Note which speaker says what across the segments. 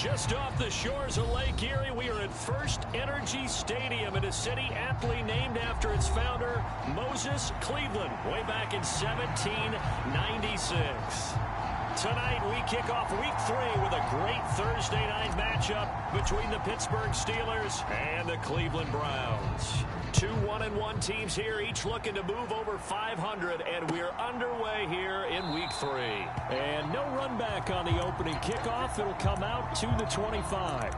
Speaker 1: Just off the shores of Lake Erie, we are at First Energy Stadium in a city aptly named after its founder, Moses Cleveland, way back in 1796. Tonight, we kick off Week 3 with a great Thursday night matchup between the Pittsburgh Steelers and the Cleveland Browns. Two 1-1 teams here, each looking to move over 500, and we're underway here in Week 3. And no run back on the opening kickoff. It'll come out to the 25.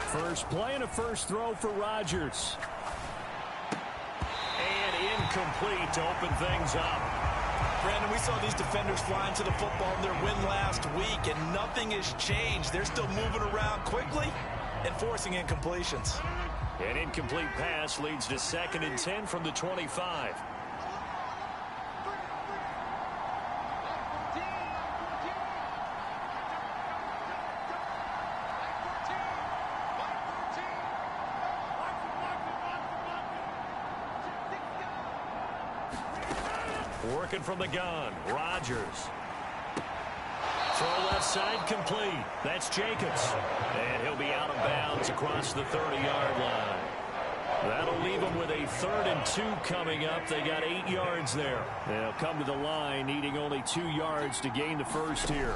Speaker 1: First play and a first throw for Rodgers. And incomplete to open things up.
Speaker 2: Brandon, we saw these defenders flying to the football in their win last week, and nothing has changed. They're still moving around quickly and forcing incompletions.
Speaker 1: An incomplete pass leads to 2nd and 10 from the 25. Working from the gun, Rodgers. Throw left side complete. That's Jacobs. And he'll be out of bounds across the 30-yard line. That'll leave them with a 3rd and 2 coming up. They got 8 yards there. They'll come to the line, needing only 2 yards to gain the first here.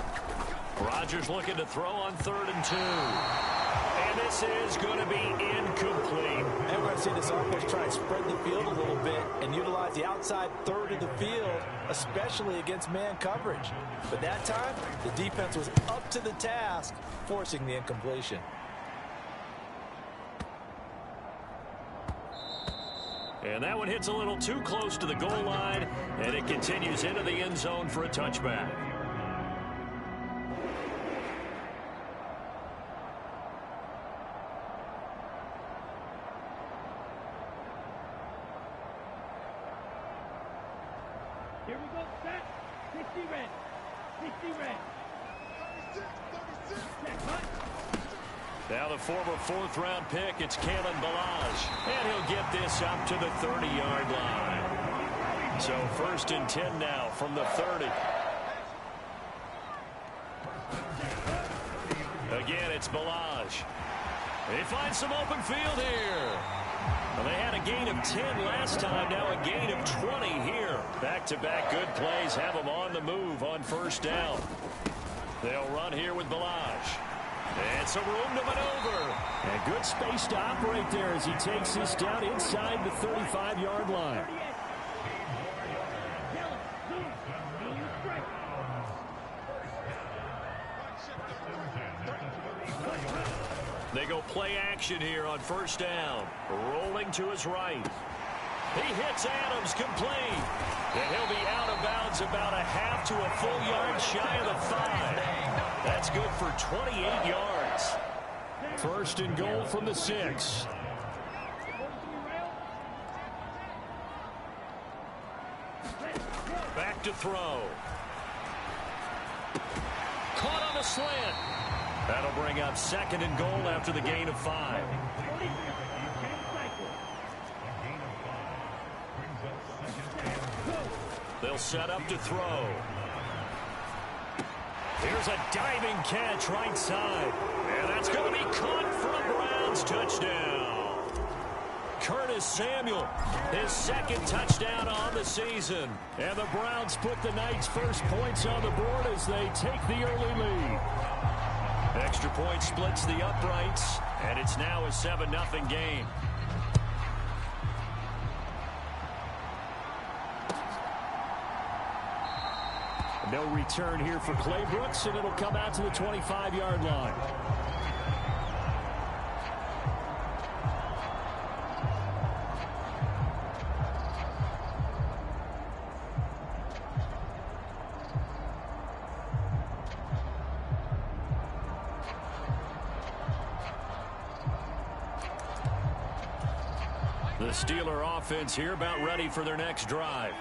Speaker 1: Rodgers looking to throw on 3rd and 2. And this is going to be incomplete.
Speaker 2: And we're going to see this offense try and spread the field a little bit and utilize the outside 3rd of the field, especially against man coverage. But that time, the defense was up to the task, forcing the incompletion.
Speaker 1: And that one hits a little too close to the goal line, and it continues into the end zone for a touchback.
Speaker 3: Here we go, set. 60 red. 60 red. 36, 36.
Speaker 1: Now the former 4th-round pick, it's Kalen Ballage. And he'll get this up to the 30-yard line. So 1st and 10 now from the 30. Again, it's Ballage. They find some open field here. Well, they had a gain of 10 last time, now a gain of 20 here. Back-to-back good plays have them on the move on 1st down. They'll run here with Ballage. And some room to maneuver. And good space to operate there as he takes this down inside the 35-yard line. They go play action here on 1st down. Rolling to his right. He hits Adams complete. And he'll be out of bounds about a half to a full yard shy of the 5. That's good for 28 yards. 1st and goal from the 6. Back to throw. Caught on a slant. That'll bring up 2nd and goal after the gain of 5. They'll set up to throw. Here's a diving catch right side. And that's going to be caught for a Browns touchdown. Curtis Samuel, his 2nd touchdown on the season. And the Browns put the night's first points on the board as they take the early lead. Extra point splits the uprights, and it's now a 7-0 game. No return here for Clay Brooks, and it'll come out to the 25-yard line. The Steeler offense here about ready for their next drive.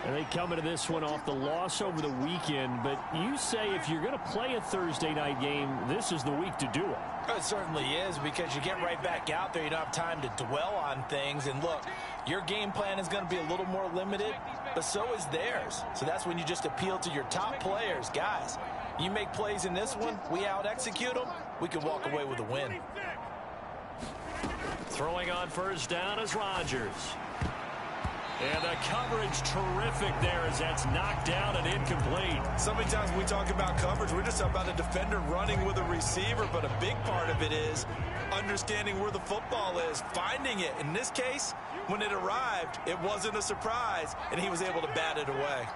Speaker 4: And they come into this one off the loss over the weekend, but you say if you're going to play a Thursday night game, this is the week to do it.
Speaker 2: It certainly is, because you get right back out there. You don't have time to dwell on things. And look, your game plan is going to be a little more limited, but so is theirs. So that's when you just appeal to your top players. Guys, you make plays in this one, we out-execute them, we can walk away with a win.
Speaker 1: Throwing on first down is Rodgers. And the coverage terrific there as that's knocked down and incomplete.
Speaker 2: So many times when we talk about coverage, we're just about a defender running with a receiver, but a big part of it is understanding where the football is, finding it. In this case, when it arrived, it wasn't a surprise, and he was able to bat it away.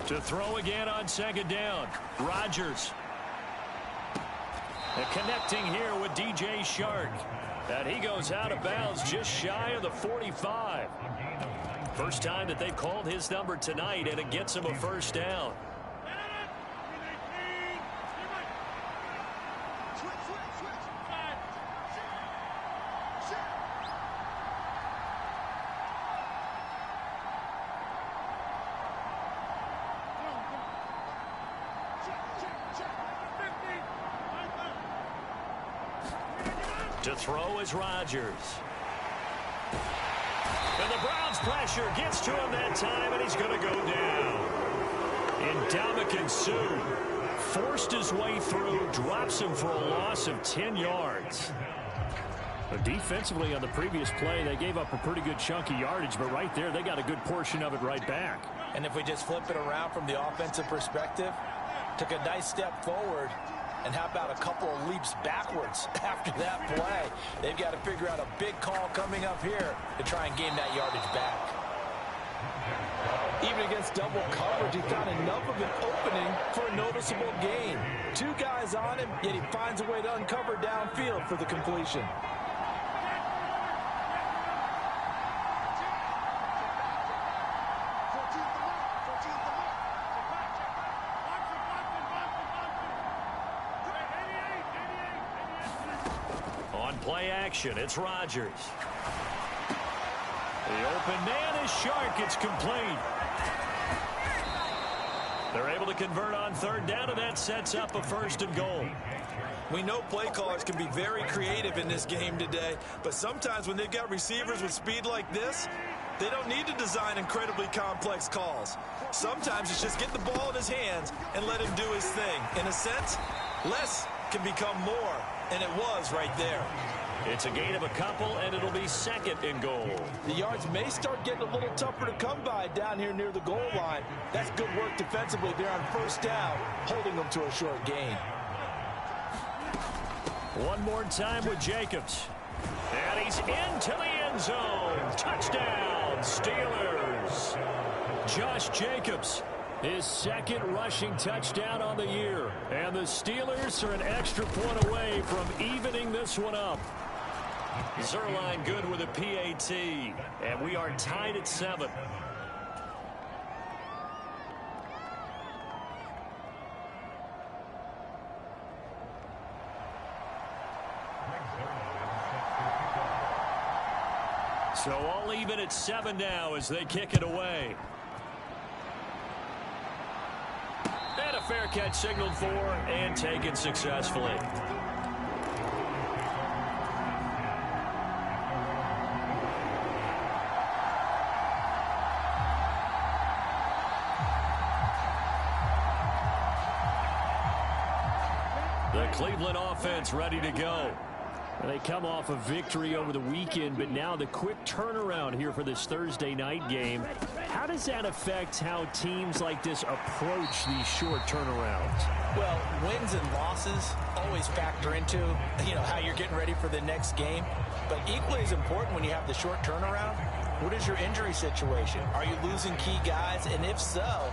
Speaker 1: To throw again on second down. Rodgers. And connecting here with DJ Shark. And he goes out of bounds just shy of the 45. First time that they've called his number tonight, and it gets him a first down. To throw is Rodgers. And the Browns pressure gets to him that time, and he's going to go down. And Dominican Sue forced his way through, drops him for a loss of 10 yards.
Speaker 4: But defensively on the previous play, they gave up a pretty good chunk of yardage, but right there, they got a good portion of it right back.
Speaker 2: And if we just flip it around from the offensive perspective, took a nice step forward. And how about a couple of leaps backwards after that play? They've got to figure out a big call coming up here to try and gain that yardage back. Even against double coverage, he found enough of an opening for a noticeable gain. Two guys on him, yet he finds a way to uncover downfield for the completion.
Speaker 1: Play action. It's Rodgers. The open man is Shark. It's complete. They're able to convert on third down, and that sets up a first and goal.
Speaker 2: We know play callers can be very creative in this game today, but sometimes when they've got receivers with speed like this, they don't need to design incredibly complex calls. Sometimes it's just get the ball in his hands and let him do his thing. In a sense, less can become more, and it was right there.
Speaker 1: It's a gain of a couple, and it'll be second and goal.
Speaker 2: The yards may start getting a little tougher to come by down here near the goal line. That's good work defensively there on first down, holding them to a short gain.
Speaker 1: One more time with Jacobs. And he's into the end zone. Touchdown, Steelers.
Speaker 4: Josh Jacobs, his second rushing touchdown on the year. And the Steelers are an extra point away from evening this one up.
Speaker 1: Zerline good with a PAT. And we are tied at 7. So all even at 7 now as they kick it away. And a fair catch signaled for and taken successfully. The Cleveland offense ready to go.
Speaker 4: They come off a victory over the weekend, but now the quick turnaround here for this Thursday night game. How does that affect how teams like this approach these short turnarounds?
Speaker 2: Well, wins and losses always factor into, how you're getting ready for the next game. But equally as important when you have the short turnaround, what is your injury situation? Are you losing key guys? And if so,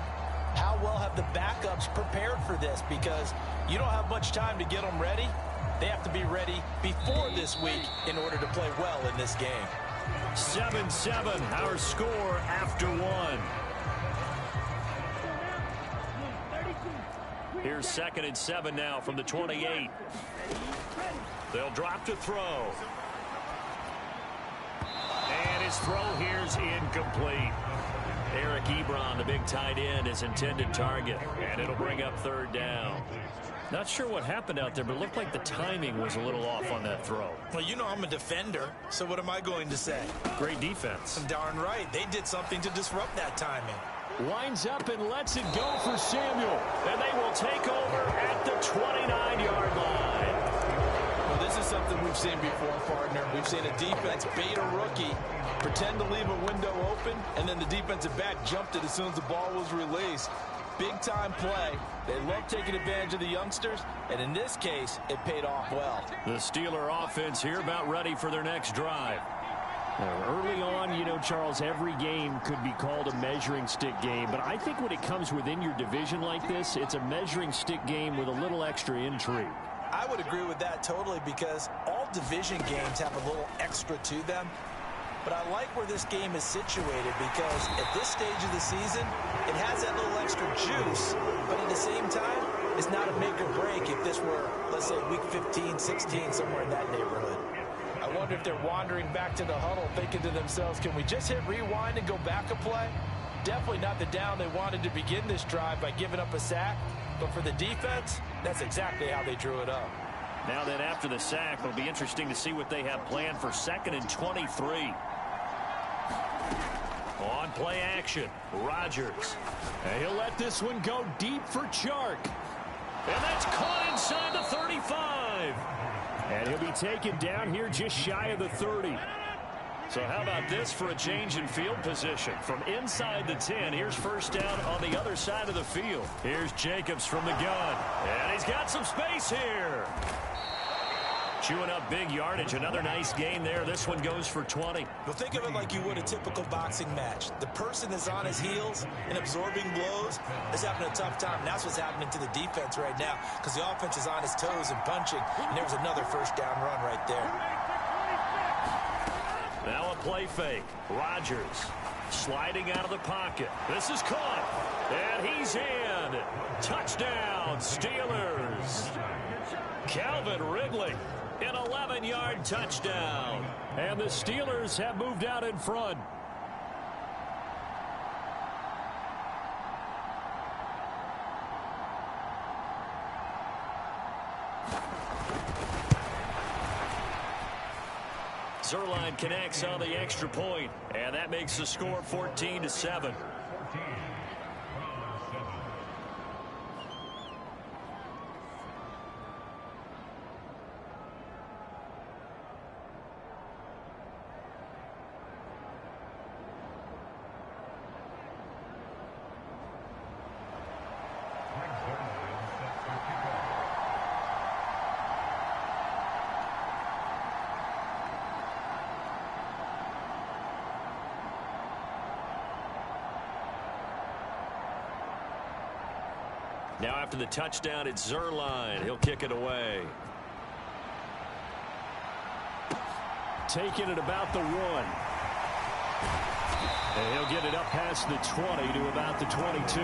Speaker 2: How well have the backups prepared for this? Because you don't have much time to get them ready. They have to be ready before this week in order to play well in this game.
Speaker 1: 7-7, our score after one. Here's 2nd and 7 now from the 28. They'll drop to throw. And his throw here's incomplete. Eric Ebron, the big tight end, his intended target. And it'll bring up 3rd down. Not sure what happened out there, but it looked like the timing was a little off on that throw.
Speaker 2: Well, you know I'm a defender, so what am I going to say?
Speaker 1: Great defense.
Speaker 2: Darn right. They did something to disrupt that timing.
Speaker 4: Winds up and lets it go for Samuel.
Speaker 1: And they will take over at the 29-yard line.
Speaker 2: Well, this is something we've seen before, partner. We've seen a defense bait a rookie, pretend to leave a window open, and then the defensive back jumped it as soon as the ball was released. Big-time play. They love taking advantage of the youngsters, and in this case, it paid off well.
Speaker 1: The Steeler offense here about ready for their next drive.
Speaker 4: Early on, you know, Charles, every game could be called a measuring stick game, but I think when it comes within your division like this, it's a measuring stick game with a little extra intrigue.
Speaker 2: I would agree with that totally, because all division games have a little extra to them. But I like where this game is situated, because at this stage of the season, it has that little extra juice, but at the same time, it's not a make or break if this were, let's say, week 15, 16, somewhere in that neighborhood. I wonder if they're wandering back to the huddle thinking to themselves, can we just hit rewind and go back a play? Definitely not the down they wanted to begin this drive by giving up a sack, but for the defense, that's exactly how they drew it up.
Speaker 1: Now then, after the sack, it'll be interesting to see what they have planned for 2nd and 23. On play action, Rodgers.
Speaker 4: And he'll let this one go deep for Chark.
Speaker 1: And that's caught inside the 35.
Speaker 4: And he'll be taken down here just shy of the 30.
Speaker 1: So how about this for a change in field position? From inside the 10, here's 1st down on the other side of the field. Here's Jacobs from the gun. And he's got some space here. Chewing up big yardage. Another nice gain there. This one goes for 20.
Speaker 2: Well, think of it like you would a typical boxing match. The person that's on his heels and absorbing blows is having a tough time. And that's what's happening to the defense right now, because the offense is on his toes and punching. And there was another 1st down run right there.
Speaker 1: Now a play fake. Rodgers sliding out of the pocket. This is caught. And he's in. Touchdown, Steelers. Calvin Ridley. An 11-yard touchdown.
Speaker 4: And the Steelers have moved out in front.
Speaker 1: Zerline connects on the extra point, and that makes the score 14-7. Now after the touchdown, it's Zerline. He'll kick it away.
Speaker 4: Taking it about the 1. And he'll get it up past the 20 to about the 22.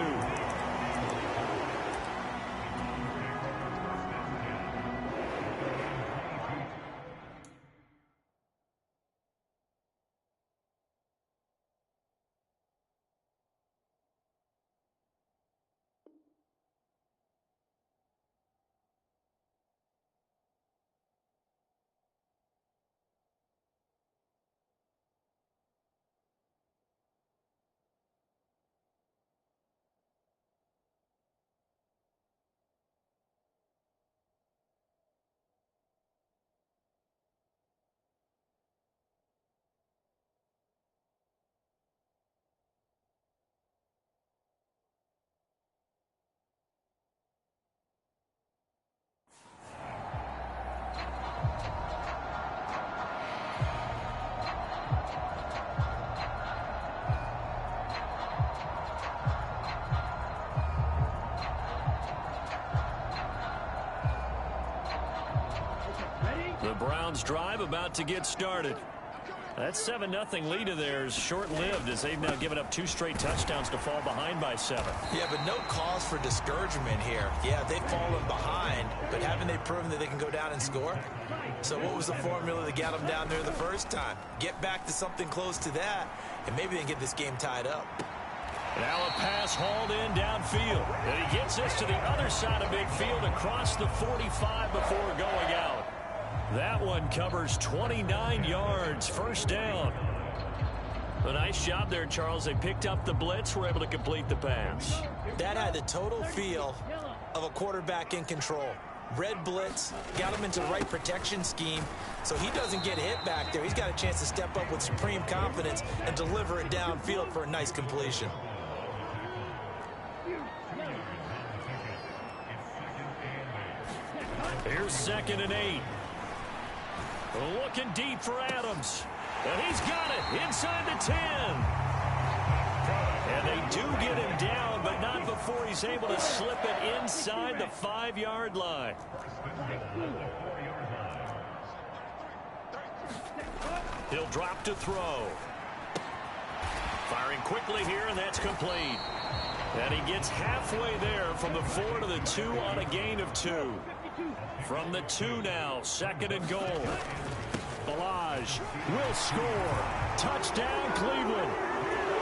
Speaker 1: Browns drive about to get started. That 7-0 lead of theirs short-lived as they've now given up 2 straight touchdowns to fall behind by 7.
Speaker 2: Yeah, but no cause for discouragement here. Yeah, they've fallen behind, but haven't they proven that they can go down and score? So what was the formula that got them down there the first time? Get back to something close to that, and maybe they can get this game tied up.
Speaker 1: Now a pass hauled in downfield. And he gets this to the other side of midfield across the 45 before going out. That one covers 29 yards, first down. A nice job there, Charles. They picked up the blitz, were able to complete the pass.
Speaker 2: That had the total feel of a quarterback in control. Red blitz, got him into the right protection scheme, so he doesn't get hit back there. He's got a chance to step up with supreme confidence and deliver it downfield for a nice completion.
Speaker 1: Here's 2nd and 8. Looking deep for Adams. And he's got it inside the 10. And they do get him down, but not before he's able to slip it inside the 5-yard line. He'll drop to throw. Firing quickly here, and that's complete. And he gets halfway there from the 4 to the 2 on a gain of 2. From the 2 now, 2nd and goal. Balaj will score. Touchdown, Cleveland.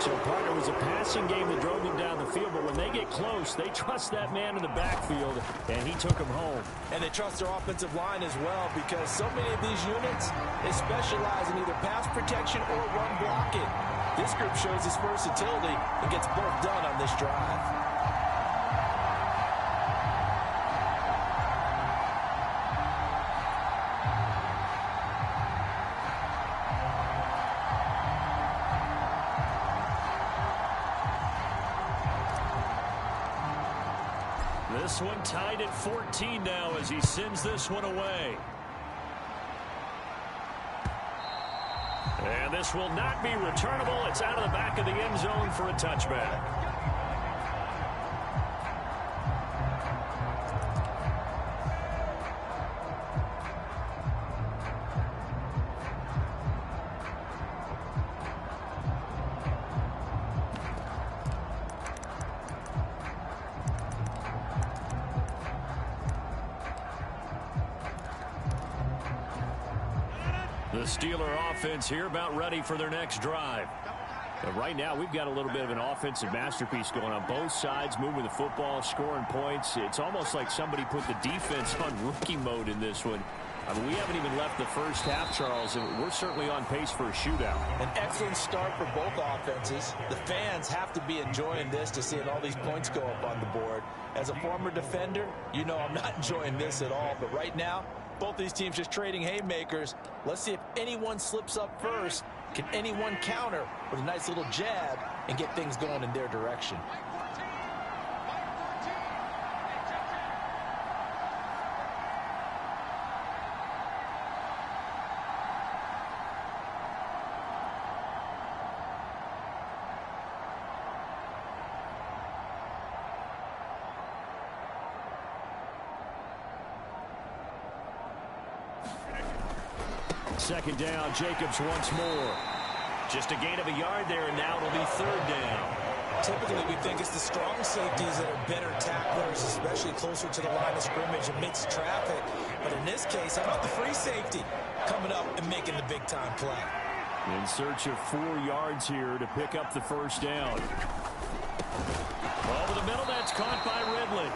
Speaker 1: So, partner, was a passing game that drove them down the field, but when they get close, they trust that man in the backfield, and he took him home.
Speaker 2: And they trust their offensive line as well, because so many of these units, they specialize in either pass protection or run blocking. This group shows its versatility and gets both done on this drive.
Speaker 1: This one tied at 14 now as he sends this one away. And this will not be returnable. It's out of the back of the end zone for a touchback. The Steeler offense here about ready for their next drive. But right now, we've got a little bit of an offensive masterpiece going on both sides, moving the football, scoring points. It's almost like somebody put the defense on rookie mode in this one. I mean, we haven't even left the first half, Charles, and we're certainly on pace for a shootout.
Speaker 2: An excellent start for both offenses. The fans have to be enjoying this to seeing all these points go up on the board. As a former defender, you know I'm not enjoying this at all, but right now, both these teams just trading haymakers. Let's see if anyone slips up first. Can anyone counter with a nice little jab and get things going in their direction?
Speaker 1: Second down, Jacobs once more. Just a gain of a yard there, and now it'll be 3rd down.
Speaker 2: Typically, we think it's the strong safeties that are better tacklers, especially closer to the line of scrimmage amidst traffic. But in this case, how about the free safety coming up and making the big-time play?
Speaker 1: In search of 4 yards here to pick up the first down. Over the middle, that's caught by Ridley.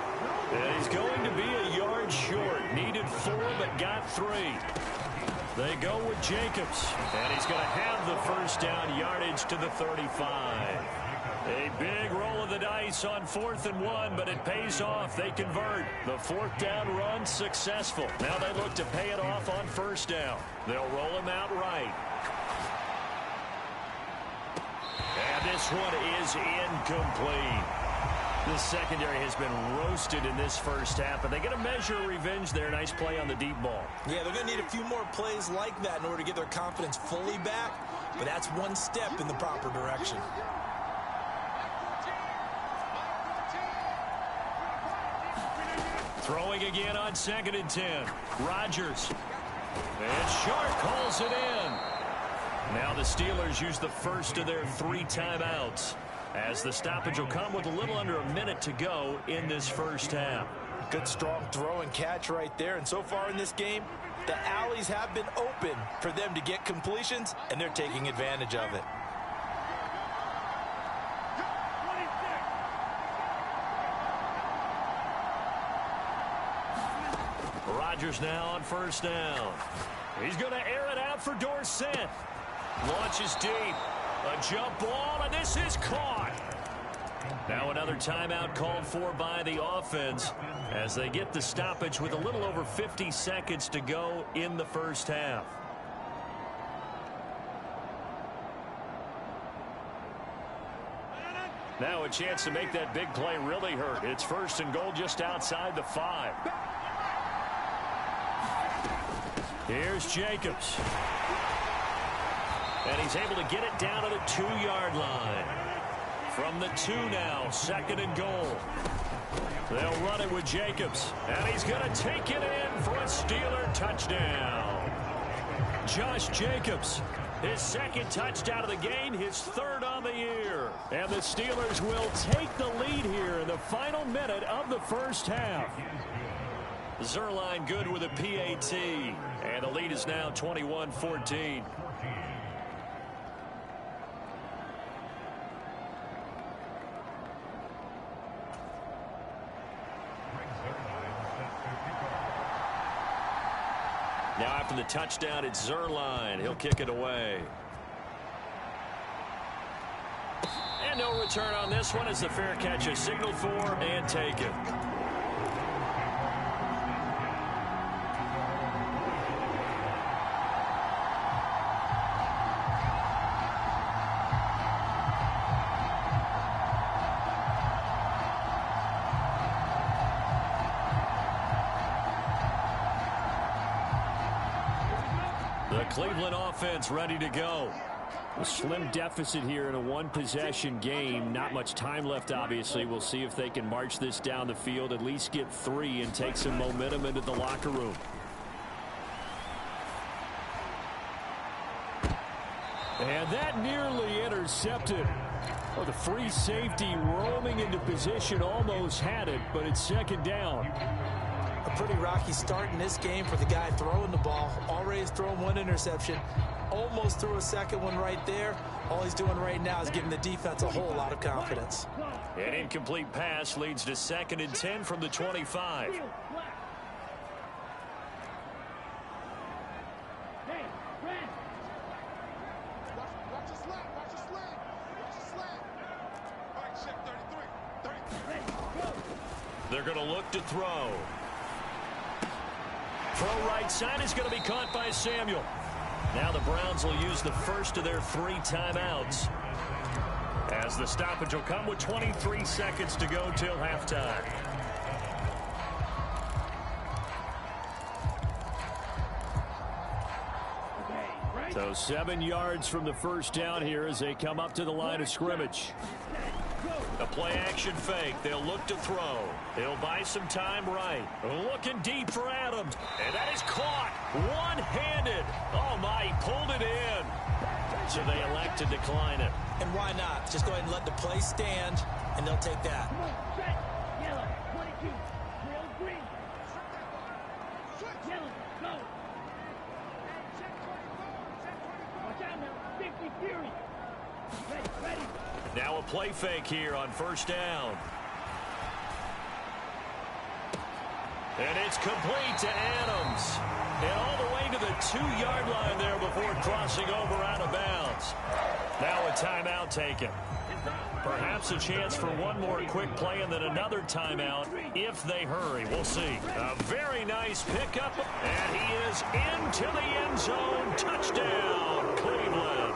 Speaker 1: And he's going to be a yard short. Needed 4, but got 3. They go with Jacobs, and he's going to have the first down, yardage to the 35. A big roll of the dice on 4th and 1, but it pays off. They convert. The 4th down run successful. Now they look to pay it off on 1st down. They'll roll him out right. And this one is incomplete. The secondary has been roasted in this first half, but they get a measure of revenge there. Nice play on the deep ball.
Speaker 2: Yeah, they're going to need a few more plays like that in order to get their confidence fully back, but that's one step in the proper direction.
Speaker 1: Throwing again on 2nd and 10. Rodgers And Sharp calls it in. Now the Steelers use the first of their 3 timeouts, as the stoppage will come with a little under a minute to go in this first half.
Speaker 2: Good strong throw and catch right there. And so far in this game, the alleys have been open for them to get completions, and they're taking advantage of it.
Speaker 1: Rodgers now on first down. He's going to air it out for Dorsett. Launches deep. A jump ball, and this is caught. Now another timeout called for by the offense as they get the stoppage with a little over 50 seconds to go in the first half. Now a chance to make that big play really hurt. It's first and goal just outside the 5. Here's Jacobs. And he's able to get it down to the 2-yard line. From the 2 now, second and goal. They'll run it with Jacobs. And he's going to take it in for a Steeler touchdown. Josh Jacobs, his second touchdown of the game, his 3rd on the year. And the Steelers will take the lead here in the final minute of the first half. Zerline good with a PAT. And the lead is now 21-14. Now after the touchdown, it's Zerline. He'll kick it away. And no return on this one as the fair catch is signaled for and taken. Cleveland offense ready to go.
Speaker 4: A slim deficit here in a one-possession game. Not much time left, obviously. We'll see if they can march this down the field, at least get 3 and take some momentum into the locker room. And that nearly intercepted. Well, the free safety roaming into position almost had it, but it's second down.
Speaker 2: A pretty rocky start in this game for the guy throwing the ball. Already has thrown 1 interception. Almost threw a second one right there. All he's doing right now is giving the defense a whole lot of confidence.
Speaker 1: An incomplete pass leads to 2nd and 10 from the 25. They're going to look to throw. Throw right side is going to be caught by Samuel. Now the Browns will use the first of their 3 timeouts, as the stoppage will come with 23 seconds to go till halftime.
Speaker 4: So 7 yards from the first down here as they come up to the line of scrimmage.
Speaker 1: A play-action fake. They'll look to throw. They'll buy some time right. Looking deep for Adams. And that is caught. One-handed. Oh, my. He pulled it in. So they elect to decline it.
Speaker 2: And why not? Just go ahead and let the play stand, and they'll take that.
Speaker 3: Yellow, 22, real green. Yellow, go. Watch out now. 50 Fury. Ready.
Speaker 1: Now a play fake here on first down. And it's complete to Adams. And all the way to the 2-yard line there before crossing over out of bounds. Now a timeout taken. Perhaps a chance for one more quick play and then another timeout if they hurry. We'll see. A very nice pickup. And he is into the end zone. Touchdown, Cleveland.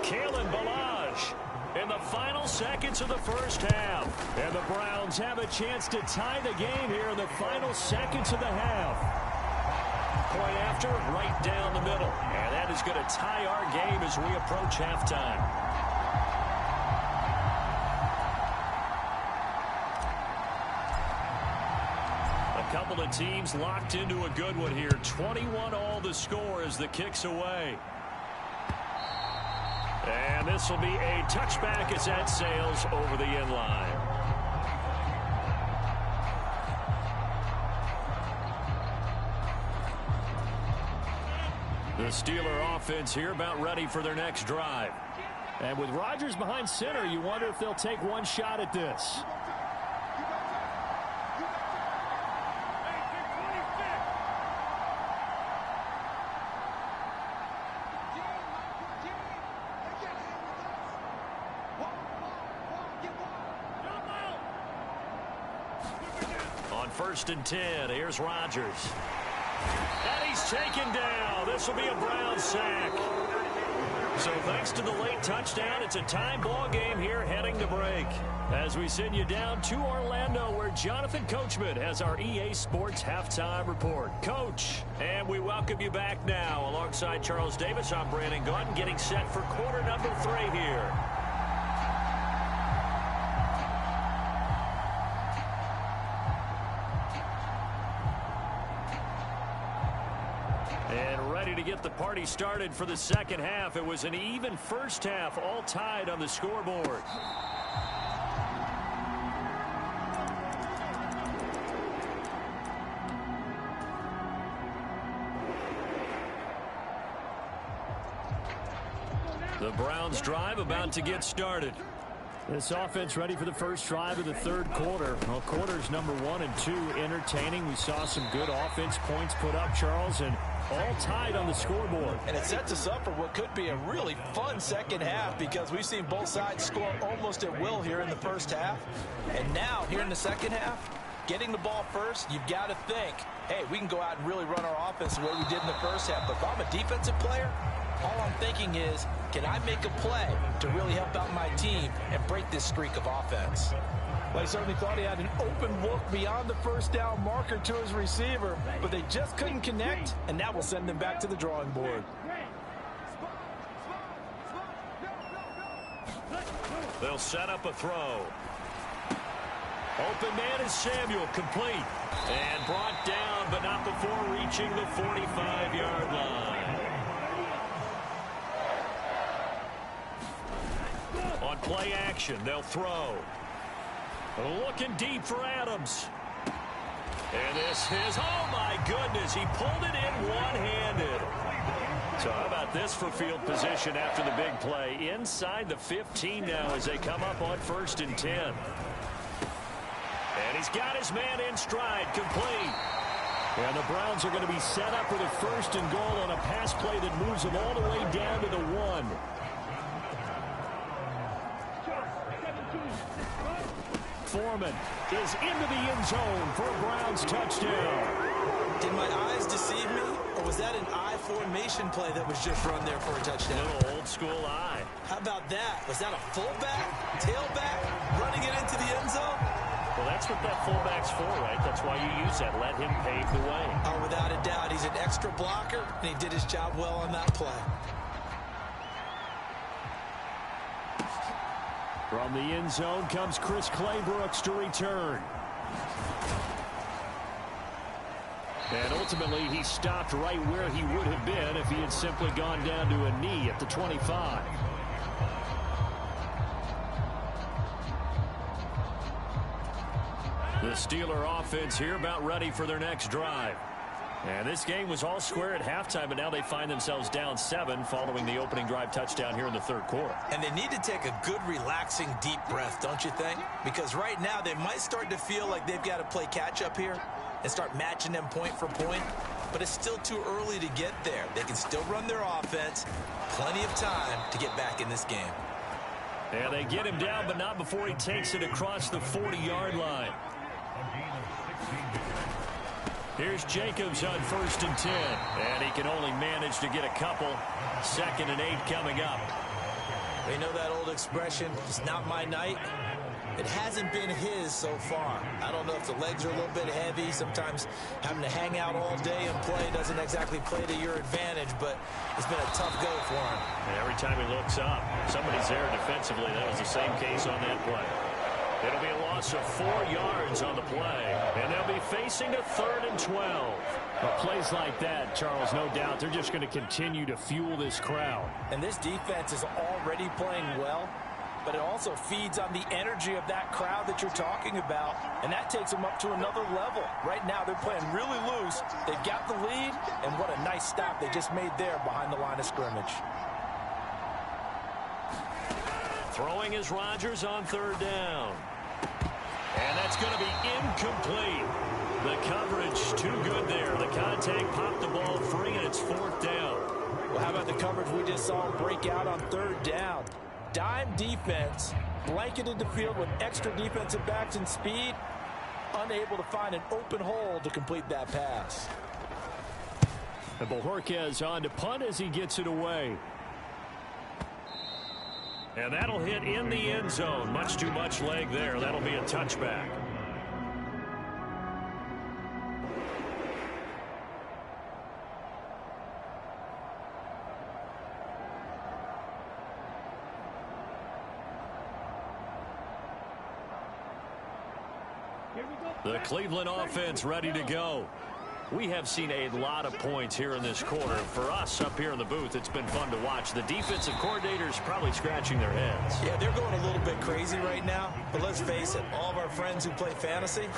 Speaker 1: Kalen Ballage in the final seconds of the first half.
Speaker 4: And the Browns have a chance to tie the game here in the final seconds of the half.
Speaker 1: Point after, right down the middle. And that is going to tie our game as we approach halftime. A couple of teams locked into a good one here. 21-all the score as the kick's away. And this will be a touchback as that sails over the end line. The Steeler offense here about ready for their next drive.
Speaker 4: And with Rodgers behind center, you wonder if they'll take one shot at this.
Speaker 1: On 1st and 10, here's Rodgers. And he's taken down. This will be a Brown sack. So thanks to the late touchdown, it's a time ball game here heading to break. As we send you down to Orlando, where Jonathan Coachman has our EA Sports Halftime Report. Coach, and we welcome you back now. Alongside Charles Davis, I'm Brandon Gunn, getting set for quarter number 3 here. And ready to get the party started for the second half. It was an even first half, all tied on the scoreboard. The Browns drive about to get started.
Speaker 4: This offense ready for the first drive of the third quarter. Well, quarters number 1 and 2 entertaining. We saw some good offense points put up, Charles, and all tied on the scoreboard.
Speaker 2: And it sets us up for what could be a really fun second half, because we've seen both sides score almost at will here in the first half. And now, here in the second half, getting the ball first, you've got to think, hey, we can go out and really run our offense the way we did in the first half. But if I'm a defensive player, all I'm thinking is, can I make a play to really help out my team and break this streak of offense? Well, he certainly thought he had an open look beyond the first down marker to his receiver, but they just couldn't connect, and that will send them back to the drawing board.
Speaker 1: They'll set up a throw. Open man is Samuel, complete. And brought down, but not before reaching the 45-yard line. On play action, they'll throw. Looking deep for Adams. And this is, oh my goodness, he pulled it in one-handed. So how about this for field position after the big play? Inside the 15 now as they come up on 1st and 10. And he's got his man in stride, complete. And the Browns are going to be set up with a 1st and goal on a pass play that moves them all the way down to the 1. Foreman is into the end zone for a Browns touchdown.
Speaker 2: Did my eyes deceive me, or was that an I formation play that was just run there for a touchdown?
Speaker 1: Little old school eye.
Speaker 2: How about that? Was that a fullback, tailback, running it into the end zone?
Speaker 1: Well, that's what that fullback's for, right? That's why you use that. Let him pave the way.
Speaker 2: Oh, without a doubt. He's an extra blocker, and he did his job well on that play.
Speaker 4: From the end zone comes Chris Claybrooks to return. And ultimately, he stopped right where he would have been if he had simply gone down to a knee at the 25.
Speaker 1: The Steeler offense here about ready for their next drive. And this game was all square at halftime, but now they find themselves down 7 following the opening drive touchdown here in the third quarter.
Speaker 2: And they need to take a good, relaxing, deep breath, don't you think? Because right now they might start to feel like they've got to play catch-up here and start matching them point for point. But it's still too early to get there. They can still run their offense. Plenty of time to get back in this game.
Speaker 1: And they get him down, but not before he takes it across the 40-yard line. Here's Jacobs on 1st and 10. And he can only manage to get a couple. 2nd and 8 coming up.
Speaker 2: We know that old expression, it's not my night. It hasn't been his so far. I don't know if the legs are a little bit heavy. Sometimes having to hang out all day and play doesn't exactly play to your advantage, but it's been a tough go for him.
Speaker 1: And every time he looks up, somebody's there defensively. That was the same case on that play. It'll be a loss of 4 yards on the play, and they'll be facing a 3rd and 12.
Speaker 4: Well, plays like that, Charles, no doubt, they're just going to continue to fuel this crowd.
Speaker 2: And this defense is already playing well, but it also feeds on the energy of that crowd that you're talking about, and that takes them up to another level. Right now, they're playing really loose. They've got the lead, and what a nice stop they just made there behind the line of scrimmage.
Speaker 1: Throwing is Rodgers on 3rd down. And that's going to be incomplete. The coverage too good there. The contact popped the ball free, and it's 4th down.
Speaker 2: Well, how about the coverage we just saw break out on 3rd down? Dime defense, blanketed the field with extra defensive backs and speed, unable to find an open hole to complete that pass.
Speaker 4: And Bojorquez on to punt as he gets it away.
Speaker 1: And that'll hit in the end zone. Much too much leg there. That'll be a touchback. The Cleveland offense ready to go. We have seen a lot of points here in this quarter. For us up here in the booth, it's been fun to watch. The defensive coordinators probably scratching their heads.
Speaker 2: Yeah, they're going a little bit crazy right now. But let's face it, all of our friends who play fantasy,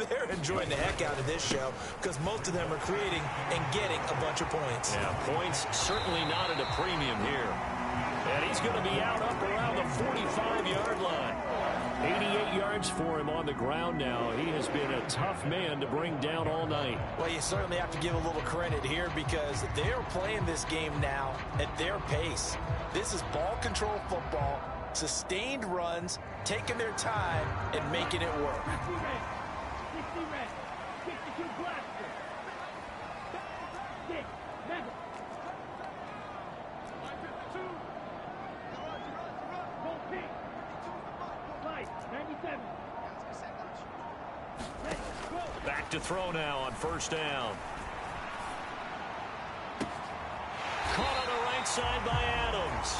Speaker 2: they're enjoying the heck out of this show because most of them are creating and getting a bunch of points.
Speaker 1: Yeah, points certainly not at a premium here. And he's going to be out up around the 45-yard line.
Speaker 4: 88 yards for him on the ground now. He has been a tough man to bring down all night.
Speaker 2: Well, you certainly have to give a little credit here because they're playing this game now at their pace. This is ball control football, sustained runs, taking their time, and making it work.
Speaker 3: 60 red, 62 blaster. 6, Madden. 14. 97. Ready, go.
Speaker 1: Back to throw now on 1st down. Caught on the right side by Adams.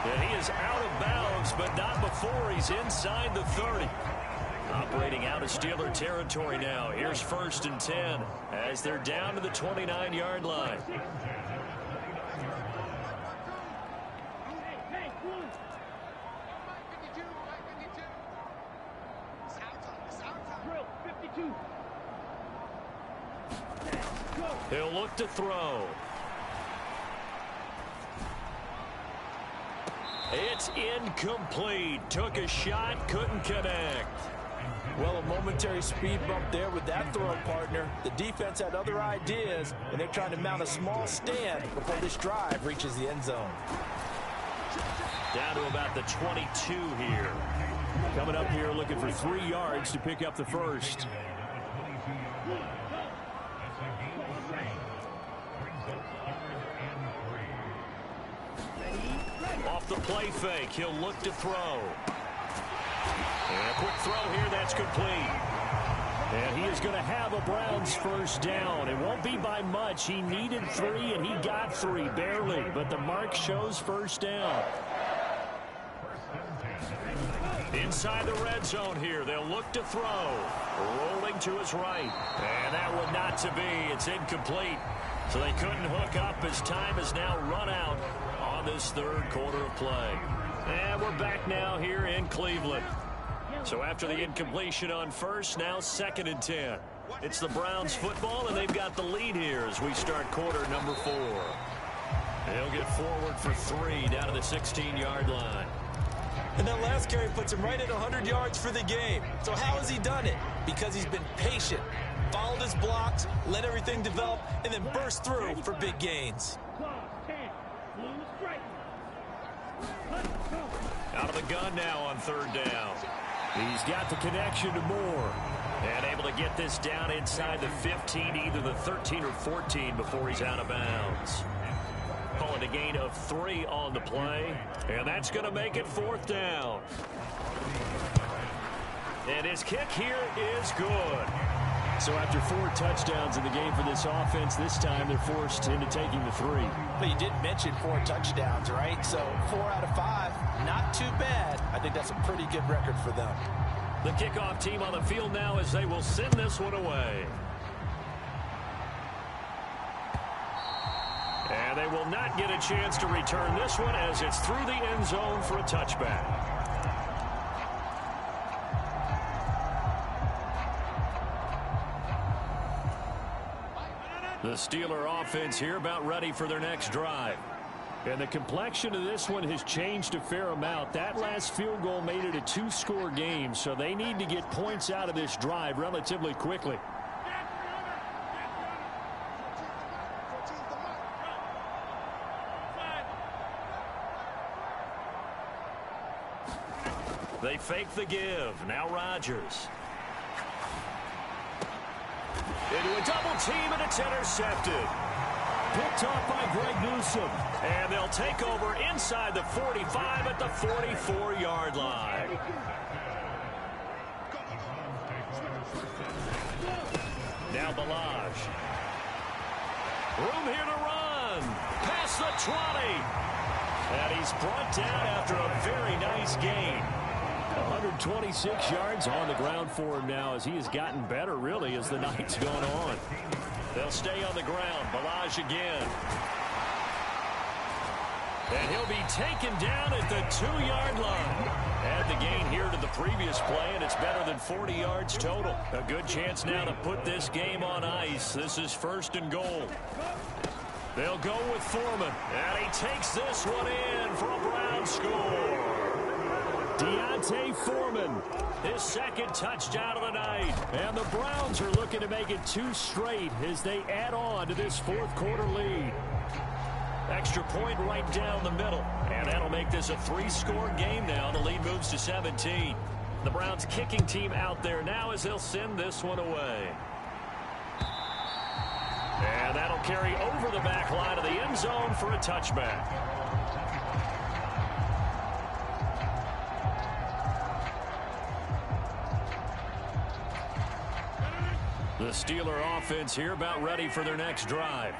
Speaker 1: And he is out of bounds, but not before he's inside the 30. Operating out of Steeler territory now. Here's 1st and 10 as they're down to the 29-yard line. He'll look to throw. It's incomplete. Took a shot, couldn't connect.
Speaker 2: Well, a momentary speed bump there with that throw, partner. The defense had other ideas, and they're trying to mount a small stand before this drive reaches the end zone.
Speaker 1: Down to about the 22 here.
Speaker 4: Coming up here looking for 3 yards to pick up the first.
Speaker 1: Off the play fake, he'll look to throw. And a quick throw here, that's complete.
Speaker 4: And he is going to have a Browns 1st down. It won't be by much. He needed 3, and he got 3, barely. But the mark shows 1st down.
Speaker 1: Inside the red zone here, they'll look to throw. Rolling to his right. And that one not to be. It's incomplete. So they couldn't hook up as time has now run out on this 3rd quarter of play. And we're back now here in Cleveland. So after the incompletion on 1st, now 2nd and 10. It's the Browns football, and they've got the lead here as we start quarter number 4. They'll get forward for 3 down to the 16-yard line.
Speaker 2: And that last carry puts him right at 100 yards for the game. So how has he done it? Because he's been patient, followed his blocks, let everything develop, and then burst through for big gains.
Speaker 1: Out of the gun now on 3rd down.
Speaker 4: He's got the connection to Moore.
Speaker 1: And able to get this down inside the 15, either the 13 or 14 before he's out of bounds. Calling a gain of 3 on the play. And that's going to make it 4th down. And his kick here is good.
Speaker 4: So after 4 touchdowns in the game for this offense, this time they're forced into taking the 3.
Speaker 2: But you did mention 4 touchdowns, right? So 4 out of 5, not too bad. I think that's a pretty good record for them.
Speaker 1: The kickoff team on the field now as they will send this one away. And they will not get a chance to return this one as it's through the end zone for a touchback. The Steeler offense here about ready for their next drive. And the complexion of this one has changed a fair amount. That last field goal made it a two-score game, so they need to get points out of this drive relatively quickly. They fake the give. Now Rodgers. Into a double team, and it's intercepted. Picked off by Greg Newsome. And they'll take over inside the 45 at the 44-yard line. Now Balaj. Room here to run. Past the 20. And he's brought down after a very nice gain. 126 yards on the ground for him now as he has gotten better, really, as the night's gone on. They'll stay on the ground. Balaj again. And he'll be taken down at the 2-yard line. Add the gain here to the previous play, and it's better than 40 yards total. A good chance now to put this game on ice. This is 1st and goal. They'll go with Foreman. And he takes this one in for a Brown score. Deontay Foreman, his second touchdown of the night. And the Browns are looking to make it 2 straight as they add on to this 4th quarter lead. Extra point right down the middle. And that'll make this a 3-score game now. The lead moves to 17. The Browns kicking team out there now as they'll send this one away. And that'll carry over the back line of the end zone for a touchback. The Steeler offense here about ready for their next drive.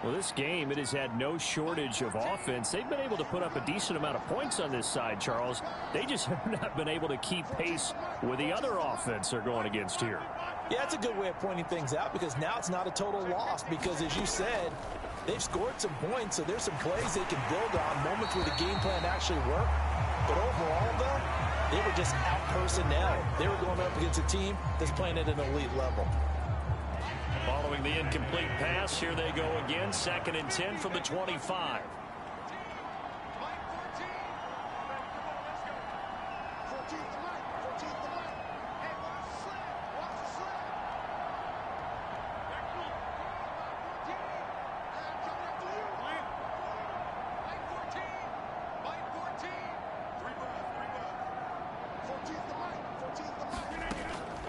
Speaker 1: Well, this game, it has had no shortage of offense. They've been able to put up a decent amount of points on this side, Charles. They just have not been able to keep pace with the other offense they're going against here.
Speaker 2: Yeah, that's a good way of pointing things out because now it's not a total loss because, as you said, they've scored some points, so there's some plays they can build on, moments where the game plan actually worked. But overall, though, they were just out-personnel. They were going up against a team that's playing at an elite level.
Speaker 1: Following the incomplete pass, here they go again. 2nd and 10 from the 25.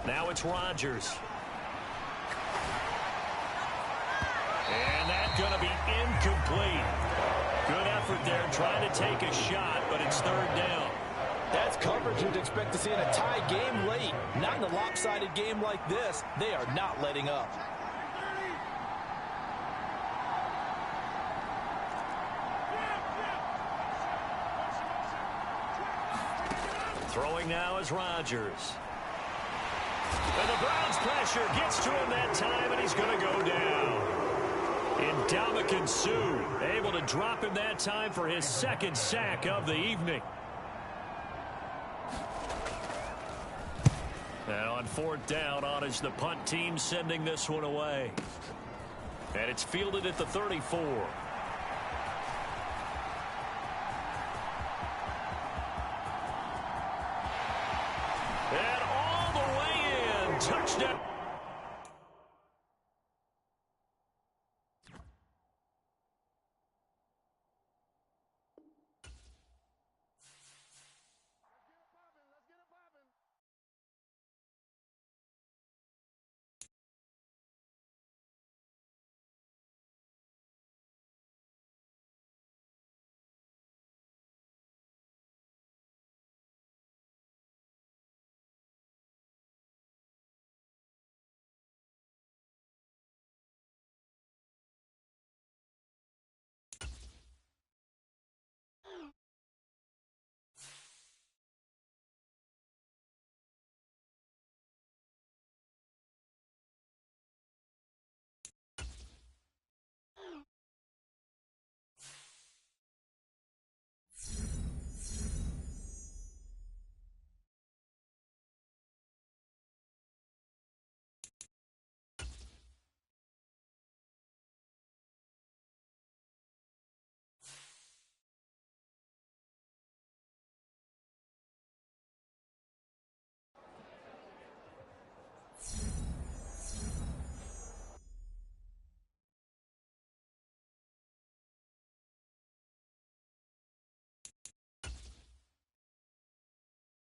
Speaker 1: Now it's Rodgers. And that's going to be incomplete. Good effort there trying to take a shot, but it's 3rd down.
Speaker 2: That's coverage you'd expect to see in a tie game late. Not in a lopsided game like this. They are not letting up.
Speaker 1: Throwing now is Rodgers. And the Browns pressure gets to him that time, and he's going to go down. Ndamukong Suh able to drop him that time for his 2nd sack of the evening. And on 4th down, on is the punt team sending this one away. And it's fielded at the 34. And all the way in. Touchdown.